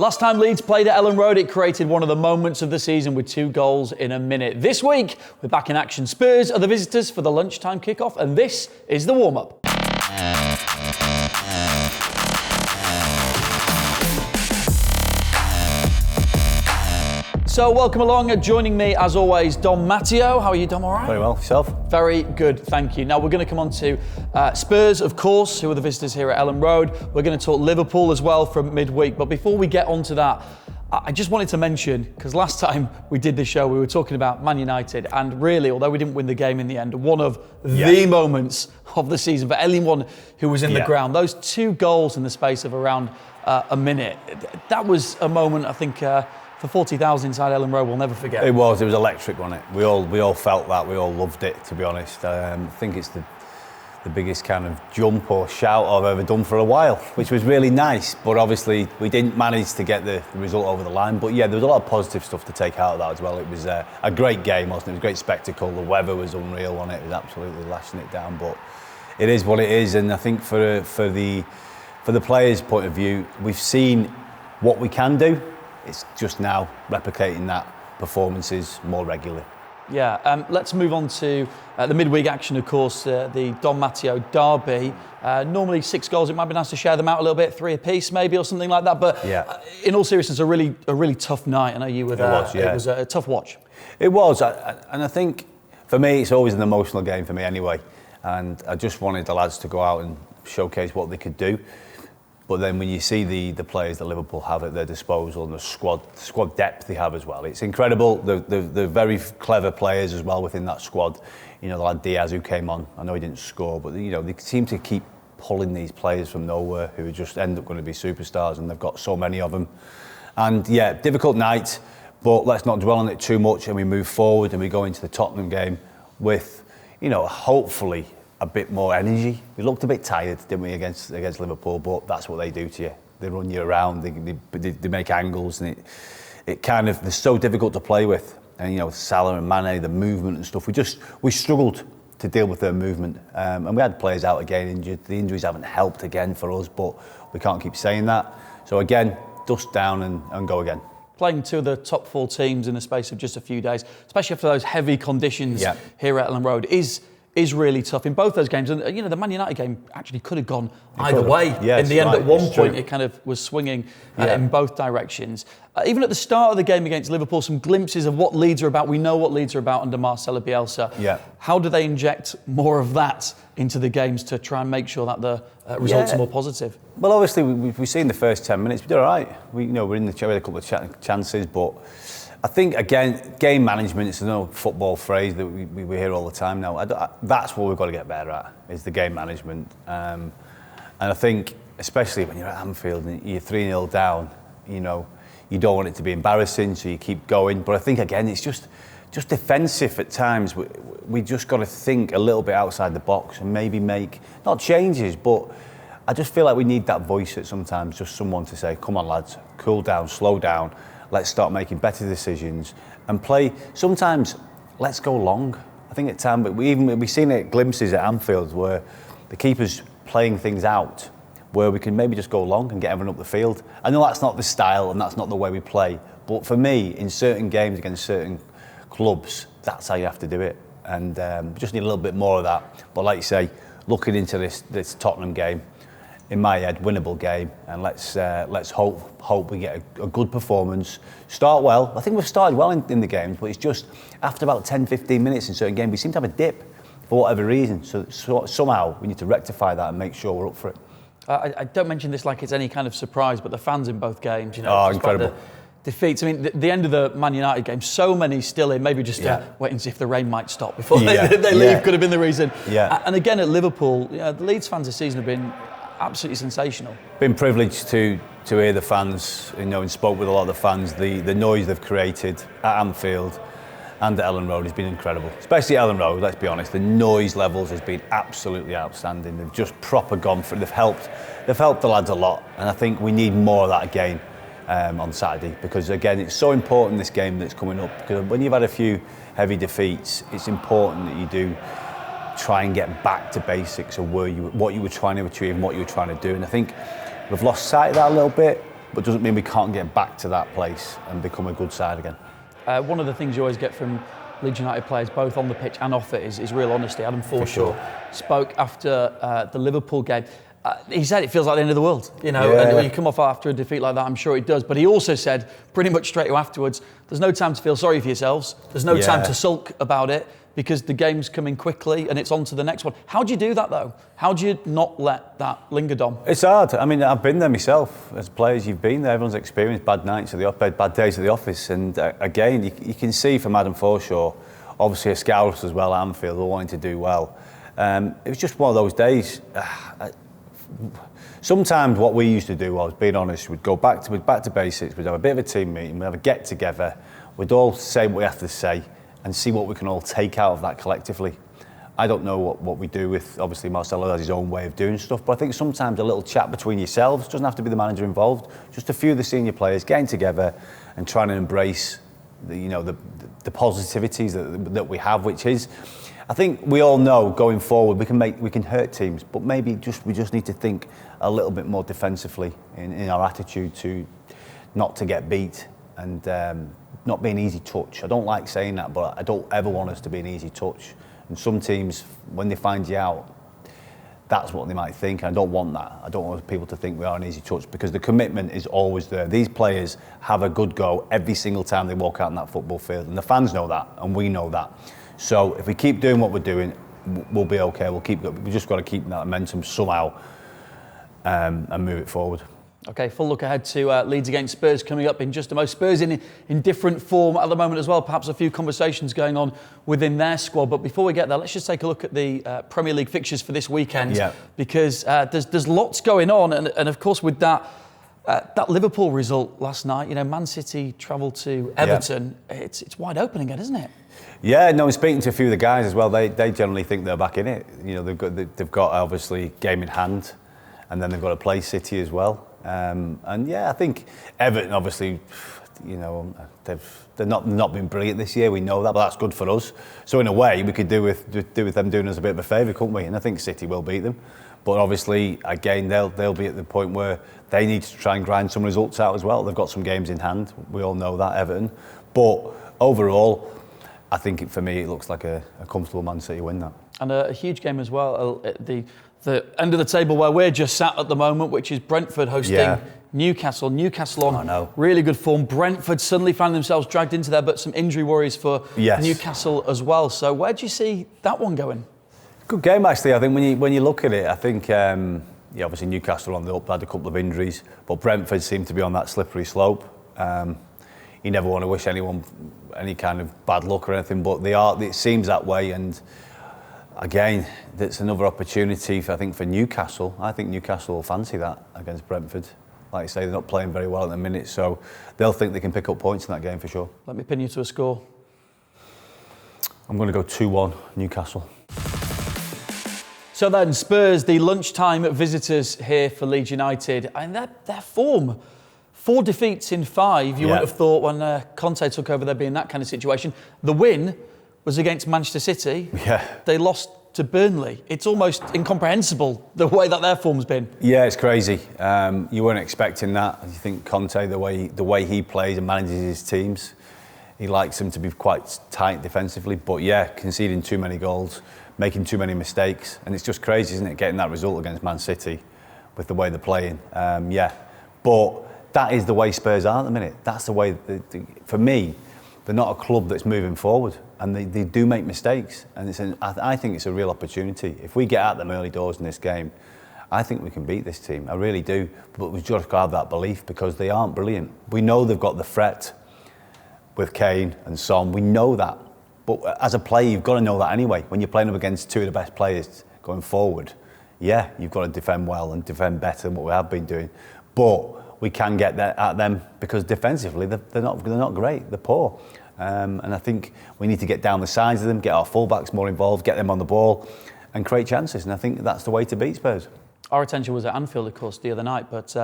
Last time Leeds played at Ellen Road, it created one of the moments of the season with 2 goals in a minute. This week, we're back in action. Spurs are the visitors for the lunchtime kickoff, and this is the warm-up. So welcome along. Joining me, as always, Dom Matteo. How are you, Dom? All right? Very well. Yourself? Very good, thank you. Now, we're going to come on to Spurs, of course, who are the visitors here at Ellen Road. We're going to talk Liverpool as well from midweek. But before we get on to that, I just wanted to mention, because last time we did this show, we were talking about Man United. And really, although we didn't win the game in the end, one of the moments of the season for anyone who was in the ground. Those 2 goals in the space of around a minute. That was a moment, I think, for 40,000 inside Ellen Road, we'll never forget. It was electric, wasn't it? We all felt that, we all loved it, to be honest. I think it's the biggest kind of jump or shout I've ever done for a while, which was really nice, but obviously we didn't manage to get the result over the line. But yeah, there was a lot of positive stuff to take out of that as well. It was a great game, wasn't it? It was a great spectacle. The weather was unreal on it. It was absolutely lashing it down, but it is what it is. And I think for the players' point of view, we've seen what we can do. It's just now replicating that performances more regularly. Yeah, let's move on to the midweek action, of course, the Dom Matteo derby. Normally 6 goals, it might be nice to share them out a little bit, 3 apiece maybe or something like that. But in all seriousness, a really tough night. I know you were there. It was a tough watch. It was, and I think for me, it's always an emotional game for me anyway. And I just wanted the lads to go out and showcase what they could do. But then when you see the players that Liverpool have at their disposal and the squad depth they have as well, it's incredible. They're very clever players as well within that squad. You know, the lad Diaz who came on, I know he didn't score, but you know, they seem to keep pulling these players from nowhere who just end up going to be superstars, and they've got so many of them. And yeah, difficult night, but let's not dwell on it too much, and we move forward and we go into the Tottenham game with, you know, hopefully a bit more energy. We looked a bit tired, didn't we, against Liverpool, but that's what they do to you. They run you around, they make angles, and it kind of, they're so difficult to play with. And you know, Salah and Mane, the movement and stuff, we struggled to deal with their movement. And we had players out again injured. The injuries haven't helped again for us, but we can't keep saying that. So again, dust down and go again. Playing 2 of the top 4 teams in the space of just a few days, especially after those heavy conditions here at Ellen Road, is really tough in both those games. And you know, the Man United game actually could have gone either way. In the end, at one point, it kind of was swinging in both directions. Even at the start of the game against Liverpool, some glimpses of what Leeds are about. We know what Leeds are about under Marcelo Bielsa. How do they inject more of that into the games to try and make sure that the results are more positive? Well, obviously, we've seen the first 10 minutes. We did all right. We're in the we had a couple of chances, but I think, again, game management, it's an old football phrase that we hear all the time now. That's what we've got to get better at, is the game management. And I think, especially when you're at Anfield and you're 3-0 down, you know, you don't want it to be embarrassing, so you keep going. But I think, again, it's just defensive at times. We just got to think a little bit outside the box and maybe make, not changes, but I just feel like we need that voice at sometimes, just someone to say, come on, lads, cool down, slow down. Let's start making better decisions and play. Sometimes, let's go long. I think at times, but we've seen it glimpses at Anfield where the keeper's playing things out, where we can maybe just go long and get everyone up the field. I know that's not the style and that's not the way we play, but for me, in certain games against certain clubs, that's how you have to do it. And we just need a little bit more of that. But like you say, looking into this Tottenham game, in my head, winnable game, and let's hope we get a good performance. Start well. I think we've started well in the games, but it's just after about 10-15 minutes in certain games, we seem to have a dip for whatever reason. So somehow we need to rectify that and make sure we're up for it. I don't mention this like it's any kind of surprise, but the fans in both games, you know, incredible. Defeats. I mean, the end of the Man United game, so many still in, maybe just wait and see if the rain might stop before they leave, could have been the reason. And again at Liverpool, the Leeds fans this season have been absolutely sensational. Been privileged to hear the fans, you know, and spoke with a lot of the fans. The noise they've created at Anfield and at Ellen Road has been incredible. Especially at Ellen Road, let's be honest, the noise levels has been absolutely outstanding. They've just proper gone for it. They've helped the lads a lot, and I think we need more of that again on Saturday, because again, it's so important, this game that's coming up, because when you've had a few heavy defeats, it's important that you do try and get back to basics of what you were trying to achieve and what you were trying to do. And I think we've lost sight of that a little bit. but doesn't mean we can't get back to that place and become a good side again. One of the things you always get from Leeds United players, both on the pitch and off it, is real honesty. Adam Forshaw spoke after the Liverpool game. He said it feels like the end of the world, you know, and when you come off after a defeat like that, I'm sure it does. But he also said pretty much straight afterwards, there's no time to feel sorry for yourselves. There's no time to sulk about it because the game's coming quickly and it's on to the next one. How do you do that, though? How do you not let that linger, Dom? It's hard. I mean, I've been there myself. As players, you've been there. Everyone's experienced bad nights at the office, bad days at the office. And again, you can see from Adam Forshaw, obviously a scout as well, Anfield, all wanting to do well. It was just one of those days. Sometimes what we used to do was, being honest, we'd go back to basics, we'd have a bit of a team meeting, we'd have a get together, we'd all say what we have to say and see what we can all take out of that collectively. I don't know what we do with, obviously Marcelo has his own way of doing stuff, but I think sometimes a little chat between yourselves, doesn't have to be the manager involved, just a few of the senior players getting together and trying to embrace the positivities that we have, which is, I think we all know going forward we can hurt teams, but maybe we just need to think a little bit more defensively in our attitude to not to get beat and not be an easy touch. I don't like saying that, but I don't ever want us to be an easy touch. And some teams, when they find you out, that's what they might think. I don't want that. I don't want people to think we are an easy touch because the commitment is always there. These players have a good go every single time they walk out on that football field, and the fans know that, and we know that. So if we keep doing what we're doing, we'll be okay. We just got to keep that momentum somehow and move it forward. Okay, full look ahead to Leeds against Spurs coming up in just a moment. Spurs in different form at the moment as well. Perhaps a few conversations going on within their squad. But before we get there, let's just take a look at the Premier League fixtures for this weekend. Yeah. Because there's lots going on, and of course with that Liverpool result last night, Man City travelled to Everton. Yeah. It's wide open again, isn't it? Yeah, no, speaking to a few of the guys as well, they generally think they're back in it. They've got obviously game in hand, and then they've got to play City as well. And yeah, I think Everton obviously, they've not been brilliant this year. We know that, but that's good for us. So in a way, we could do with them doing us a bit of a favour, couldn't we? And I think City will beat them. But obviously, again, they'll be at the point where they need to try and grind some results out as well. They've got some games in hand. We all know that, Everton. But overall, I think for me, it looks like a comfortable Man City win that. And a huge game as well. The end of the table where we're just sat at the moment, which is Brentford hosting Newcastle. Newcastle on really good form. Brentford suddenly found themselves dragged into there, but some injury worries for Newcastle as well. So where do you see that one going? Good game, actually. I think when you look at it, I think obviously Newcastle on the up had a couple of injuries, but Brentford seemed to be on that slippery slope. You never want to wish anyone any kind of bad luck or anything, but it seems that way. And again, that's another opportunity for Newcastle. I think Newcastle will fancy that against Brentford. Like I say, they're not playing very well at the minute, so they'll think they can pick up points in that game for sure. Let me pin you to a score. I'm going to go 2-1 Newcastle. So then, Spurs, the lunchtime visitors here for Leeds United, and their form. 4 defeats in 5. You wouldn't have thought when Conte took over there'd be in that kind of situation. The win was against Manchester City. Yeah. They lost to Burnley. It's almost incomprehensible the way that their form's been. Yeah, it's crazy. You weren't expecting that. You think Conte, the way he plays and manages his teams, he likes them to be quite tight defensively. But yeah, conceding too many goals, making too many mistakes, and it's just crazy, isn't it, getting that result against Man City with the way they're playing. But that is the way Spurs are at the minute. That's the way, for me, they're not a club that's moving forward, and they do make mistakes. And I think it's a real opportunity. If we get at them early doors in this game, I think we can beat this team. I really do. But we've just got to have that belief because they aren't brilliant. We know they've got the threat with Kane and Son. We know that. But as a player, you've got to know that anyway. When you're playing up against 2 of the best players going forward, you've got to defend well and defend better than what we have been doing. But we can get at them because defensively they're not great. They're poor, and I think we need to get down the sides of them, get our fullbacks more involved, get them on the ball, and create chances. And I think that's the way to beat Spurs. Our attention was at Anfield, of course, the other night, but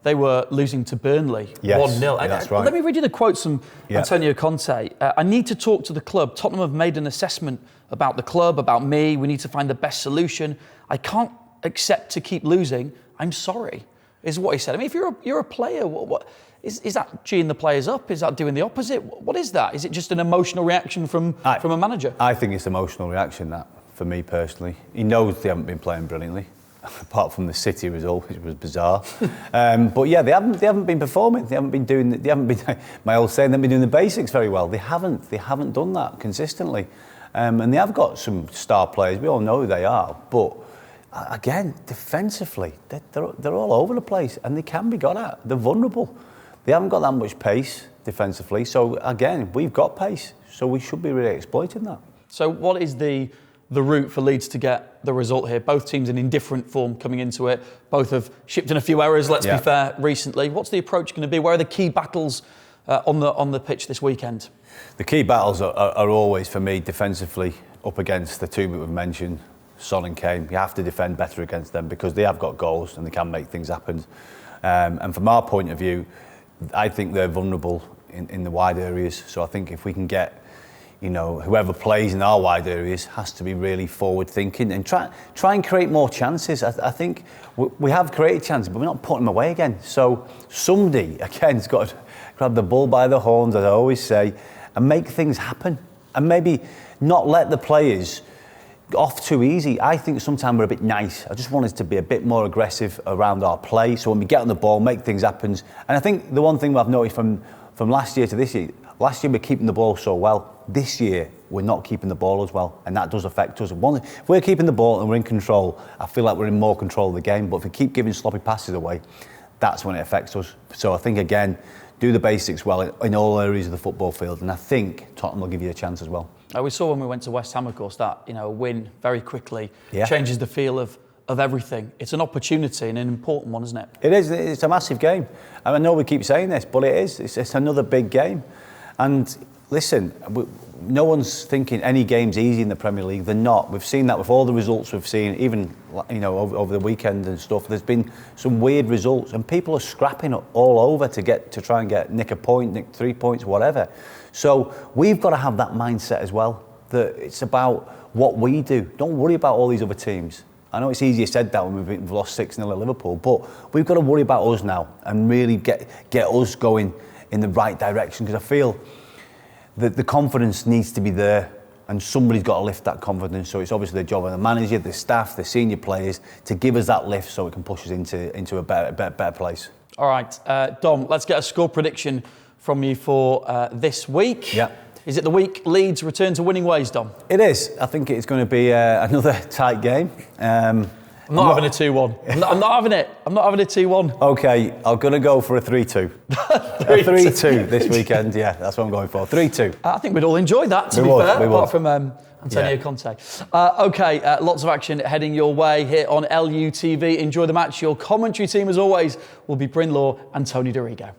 they were losing to Burnley 1-0. Yeah, that's right. Let me read you the quotes from Antonio Conte. I need to talk to the club. Tottenham have made an assessment about the club, about me. We need to find the best solution. I can't accept to keep losing. I'm sorry. is what he said. I mean, if you're a player, what is that geeing the players up? Is that doing the opposite? What is that? Is it just an emotional reaction from a manager? I think it's emotional reaction, that, for me personally. He knows they haven't been playing brilliantly, apart from the City result, which was bizarre. But yeah, they haven't been performing. They haven't been my old saying, they haven't been doing the basics very well. They haven't done that consistently. And they have got some star players. We all know who they are. But again, defensively, they're all over the place, and they can be got at. They're vulnerable. They haven't got that much pace defensively. So again, we've got pace, so we should be really exploiting that. So what is the route for Leeds to get the result here? Both teams in indifferent form coming into it. Both have shipped in a few errors, let's be fair, recently. What's the approach going to be? Where are the key battles on the pitch this weekend? The key battles are always, for me, defensively up against the two that we've mentioned, Son and Kane. You have to defend better against them because they have got goals and they can make things happen. And from our point of view, I think they're vulnerable in the wide areas. So I think if we can get, whoever plays in our wide areas has to be really forward thinking and try and create more chances. I think we have created chances, but we're not putting them away again. So somebody, again, has got to grab the bull by the horns, as I always say, and make things happen. And maybe not let the players off too easy. I think sometimes we're a bit nice. I just want us to be a bit more aggressive around our play. So when we get on the ball, make things happen. And I think the one thing I've noticed from last year to this year, last year we're keeping the ball so well. This year we're not keeping the ball as well, and that does affect us. If we're keeping the ball and we're in control, I feel like we're in more control of the game. But if we keep giving sloppy passes away, that's when it affects us. So I think, again, do the basics well in all areas of the football field, and I think Tottenham will give you a chance as well. We saw when we went to West Ham, of course, that a win very quickly changes the feel of everything. It's an opportunity and an important one, isn't it? It is. It's a massive game. And I know we keep saying this, but it is. It's another big game. And listen, no one's thinking any game's easy in the Premier League. They're not. We've seen that with all the results we've seen, even over the weekend and stuff. There's been some weird results, and people are scrapping all over to try and nick a point, nick 3 points, whatever. So we've got to have that mindset as well. That it's about what we do. Don't worry about all these other teams. I know it's easier said that when we've lost 6-0 at Liverpool, but we've got to worry about us now and really get us going in the right direction, because I feel that the confidence needs to be there, and somebody's got to lift that confidence. So it's obviously the job of the manager, the staff, the senior players to give us that lift so it can push us into a better place. All right, Dom, let's get a score prediction from you for this week. Yeah. Is it the week Leeds return to winning ways, Dom? It is. I think it's going to be another tight game. I'm not having a 2-1. I'm not having it. I'm not having a 2-1. Okay, I'm going to go for a 3-2. A 3-2 this weekend, yeah, that's what I'm going for. 3-2. I think we'd all enjoy that, to be fair, apart from Antonio Conte. Okay, lots of action heading your way here on LUTV. Enjoy the match. Your commentary team, as always, will be Bryn Law and Tony Dorigo.